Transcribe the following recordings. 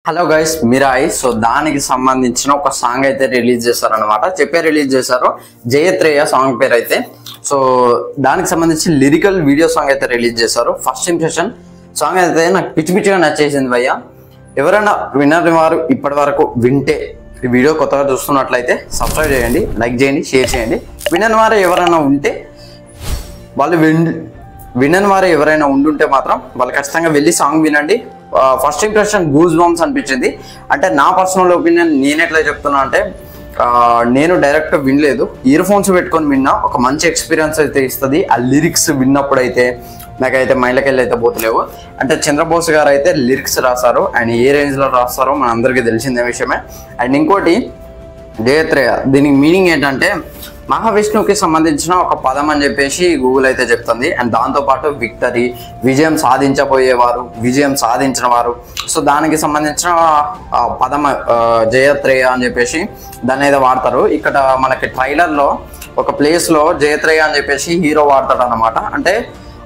Hello guys Mirai so దానికి సంబంధించిన ఒక సాంగ్ అయితే రిలీజ్ చేశారనమాట. రిలీజ్ చేశారు జయత్రేయ సాంగ్ పేరు అయితే. సో దానికి సంబంధించి లిరికల్ వీడియో సాంగ్ అయితే రిలీజ్ చేశారు. ఫస్ట్ ఇంప్రెషన్ సాంగ్ అయితే నాకు పిచ్చి పిచ్చిగా నచ్చేసింది భయ్య. ఎవరైనా వినని వారు ఇప్పటి వరకు వింటే ఈ వీడియో కొత్తగా చూస్తున్నట్లయితే సబ్స్క్రైబ్ చేయండి, లైక్ చేయండి, షేర్ చేయండి. వినని వారు ఎవరైనా ఉంటే వాళ్ళు వినని వారు ఎవరైనా ఉండుంటే మాత్రం వాళ్ళు ఖచ్చితంగా వెళ్ళి సాంగ్ వినండి. ఫస్ట్ ఇంప్రెషన్ గూస్ బంప్స్ అనిపించింది. అంటే నా పర్సనల్ ఒపీనియన్ నేను ఎట్లా చెప్తున్నా అంటే నేను డైరెక్ట్ వినలేదు, ఇయర్ ఫోన్స్ పెట్టుకొని విన్నా. ఒక మంచి ఎక్స్పీరియన్స్ అయితే ఇస్తుంది. ఆ లిరిక్స్ విన్నప్పుడు అయితే నాకైతే మైండ్లోకి వెళ్ళి అయితే పోతలేవు. అంటే చంద్రబోస్ గారు అయితే లిరిక్స్ రాశారు, ఆయన ఏ రేంజ్లో రాస్తారో మన అందరికీ తెలిసిందే విషయమే. అండ్ ఇంకోటి జయత్రేయ, దీనికి మీనింగ్ ఏంటంటే మహావిష్ణువుకి సంబంధించిన ఒక పదం అని చెప్పేసి గూగుల్ అయితే చెప్తుంది. అండ్ దాంతోపాటు విక్టరీ, విజయం సాధించబోయేవారు, విజయం సాధించిన వారు. సో దానికి సంబంధించిన పదం జయత్రేయ అని చెప్పేసి దాన్ని అయితే వాడతారు. ఇక్కడ మనకి ట్రైలర్లో ఒక ప్లేస్లో జయత్రేయ అని చెప్పేసి హీరో వాడతాడు అనమాట. అంటే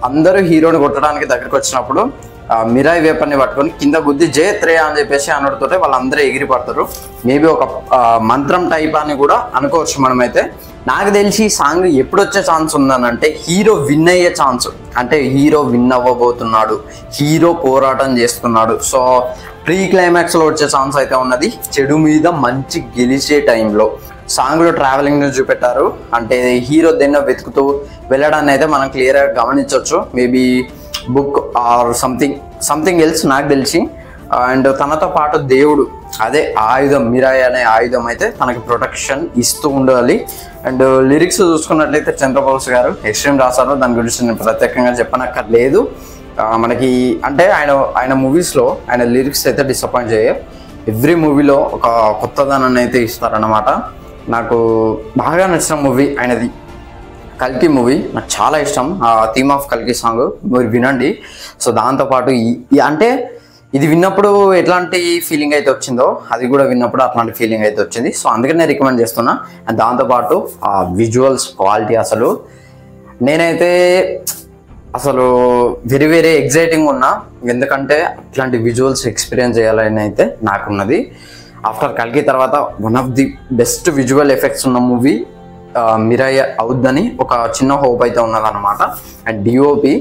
అందరూ హీరోని కొట్టడానికి దగ్గరికి వచ్చినప్పుడు మిరాయి వేపర్ని పట్టుకొని కింద గుద్ది జయత్రేయ అని చెప్పేసి అనడుతుంటే వాళ్ళందరూ ఎగిరి పడతారు. మేబీ ఒక మంత్రం టైప్ అని కూడా అనుకోవచ్చు మనమైతే. నాకు తెలిసి ఈ సాంగ్ ఎప్పుడు వచ్చే ఛాన్స్ ఉందనంటే హీరో విన్ అయ్యే ఛాన్స్. అంటే హీరో విన్ అవ్వబోతున్నాడు, హీరో పోరాటం చేస్తున్నాడు. సో ప్రీ క్లైమాక్స్లో వచ్చే ఛాన్స్ అయితే ఉన్నది. చెడు మీద మంచి గెలిచే టైంలో సాంగ్లో ట్రావెలింగ్ చూపెట్టారు. అంటే హీరో దేన్నో వెతుకుతూ వెళ్ళడాన్ని అయితే మనం క్లియర్గా గమనించవచ్చు. Maybe book or something else నాకు తెలిసి. అండ్ తనతో పాటు దేవుడు, అదే ఆయుధం, మిరాయి అనే ఆయుధం అయితే తనకి ప్రొటెక్షన్ ఇస్తూ ఉండాలి. అండ్ లిరిక్స్ చూసుకున్నట్లయితే చంద్రబోస్ గారు ఎక్స్ట్రీమ్ రాశారు. దాని గురించి నేను ప్రత్యేకంగా చెప్పనక్కర్లేదు. మనకి అంటే ఆయన మూవీస్లో ఆయన లిరిక్స్ అయితే డిసప్పాయింట్ చేయవు. ఎవ్రీ మూవీలో ఒక కొత్తదనాన్ని అయితే ఇస్తారన్నమాట. నాకు బాగా నచ్చిన మూవీ ఆయనది కల్కి మూవీ, నాకు చాలా ఇష్టం. థీమ్ ఆఫ్ కల్కి సాంగ్ మీరు వినండి. సో దాంతోపాటు అంటే ఇది విన్నప్పుడు ఎట్లాంటి ఫీలింగ్ అయితే వచ్చిందో అది కూడా విన్నప్పుడు అట్లాంటి ఫీలింగ్ అయితే వచ్చింది. సో అందుకనే రికమెండ్ చేస్తున్నా. అండ్ దాంతోపాటు విజువల్స్ క్వాలిటీ అసలు నేనైతే వెరీ వెరీ ఎగ్జైటింగ్ ఉన్నా. ఎందుకంటే అట్లాంటి విజువల్స్ ఎక్స్పీరియన్స్ చేయాలని అయితే నాకున్నది. ఆఫ్టర్ కల్కి తర్వాత one of the best visual effects ఉన్న మూవీ మిరాయి అవుద్దని ఒక చిన్న హోప్ అయితే ఉన్నదన్నమాట. అండ్ డిఓపి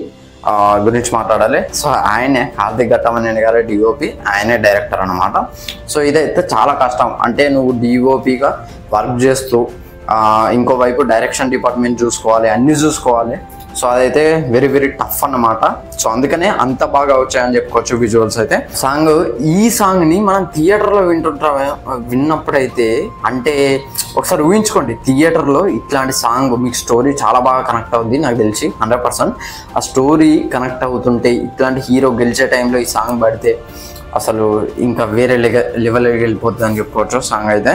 గురించి మాట్లాడాలి. సో ఆయనే కార్తిక్ ఘట్టమనేని గారు డిఓపి, ఆయనే డైరెక్టర్ అనమాట. సో ఇదైతే చాలా కష్టం. అంటే నువ్వు డిఓపిగా వర్క్ చేస్తూ ఇంకోవైపు డైరెక్షన్ డిపార్ట్మెంట్ చూసుకోవాలి, అన్నీ చూసుకోవాలి. సో అదైతే వెరీ వెరీ టఫ్ అన్నమాట. సో అందుకనే అంత బాగా వచ్చాయని చెప్పుకోవచ్చు విజువల్స్ అయితే. ఈ సాంగ్ని మనం థియేటర్లో విన్నప్పుడైతే అంటే ఒకసారి ఊహించుకోండి, థియేటర్లో ఇట్లాంటి సాంగ్ మీకు స్టోరీ చాలా బాగా కనెక్ట్ అవుద్ది. నాకు తెలిసి 100% ఆ స్టోరీ కనెక్ట్ అవుతుంటే ఇట్లాంటి హీరో గెలిచే టైంలో ఈ సాంగ్ పడితే అసలు ఇంకా వేరే లెవెల్కి వెళ్ళిపోతుంది అని చెప్పుకోవచ్చు సాంగ్ అయితే.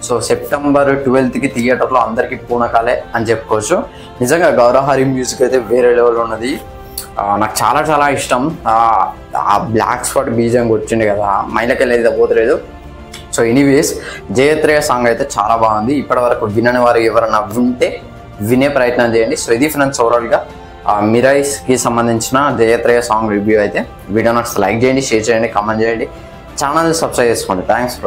సో September 12th థియేటర్లో అందరికీ పూనకాలే అని చెప్పుకోవచ్చు. నిజంగా గౌరవహరి మ్యూజిక్ అయితే వేరే లెవెల్ ఉన్నది. నాకు చాలా చాలా ఇష్టం. ఆ బ్లాక్ స్పాట్ బీజం వచ్చింది కదా, మైండ్లోకి వెళ్ళేది పోతలేదు. సో ఎనీవేస్ జయత్రేయ సాంగ్ అయితే చాలా బాగుంది. ఇప్పటి వరకు వినని వారు ఎవరైనా వింటే వినే ప్రయత్నం చేయండి. సో ఇది ఫ్రెండ్స్ ఓవరాల్గా మిరాయిస్కి సంబంధించిన జయత్రేయ సాంగ్ రివ్యూ అయితే. వీడియో నాకు లైక్ చేయండి, షేర్ చేయండి, కామెంట్ చేయండి, ఛానల్ సబ్స్క్రైబ్ చేసుకోండి. థ్యాంక్స్.